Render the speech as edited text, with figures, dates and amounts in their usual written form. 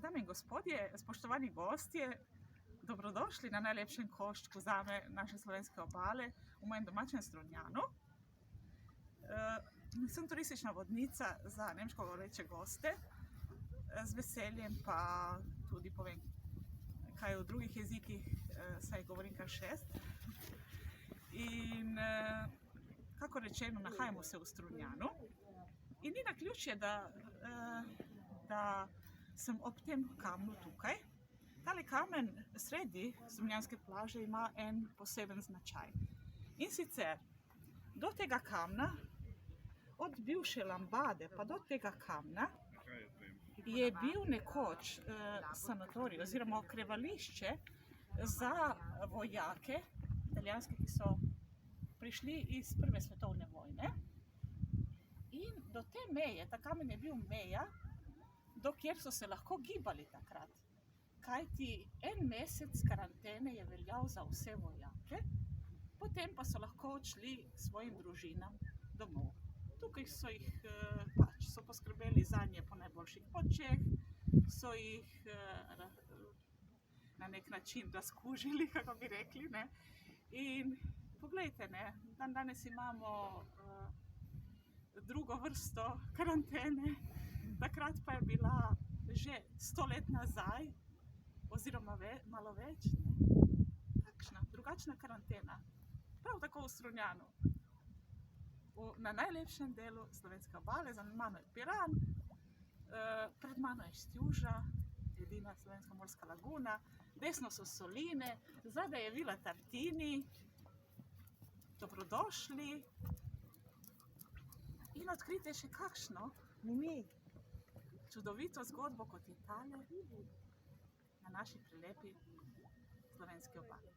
Dame in gospodje, spoštovani gostje, dobrodošli na najlepšem koščku zame naše slovenske obale v mojem domačem Strunjanu. Sem turistična vodnica za nemško govoreče goste, z veseljem pa tudi povem kaj v drugih jezikih, saj govorim kar 6. In kako rečeno, nahajamo se v Strunjanu in ni naključje, da sem ob tem kamnu tukaj. Tale kamen sredi strunjanske plaže ima en poseben značaj. In sicer do tega kamna, od bivše Lambade pa do tega kamna, je bil nekoč sanatorij oziroma okrevališče za vojake italijanske, ki so prišli iz Prve svetovne vojne. In do te meje, ta kamen je bil meja, do kjer so se lahko gibali takrat. Kajti en mesec karantene je veljal za vse vojake, potem pa so lahko odšli svojim družinam domov. Tukaj so jih so poskrbeli zanje po najboljših močeh, so jih na nek način razkužili, kako bi rekli, ne. In poglejte, ne, danes imamo drugo vrsto karantene, takrat pa je bila že 100 let nazaj, oziroma malo več, takšna, drugačna karantena. Prav tako v Strunjanu, na najlepšem delu slovenske obale, za mano je Piran, pred mano je Štivža, edina slovenska morska laguna, desno so Soline, zadaj je Vila Tartini. Dobrodošli in odkrijte še kakšno čudovito zgodbo, kot je tale na naši prelepi slovenski obali.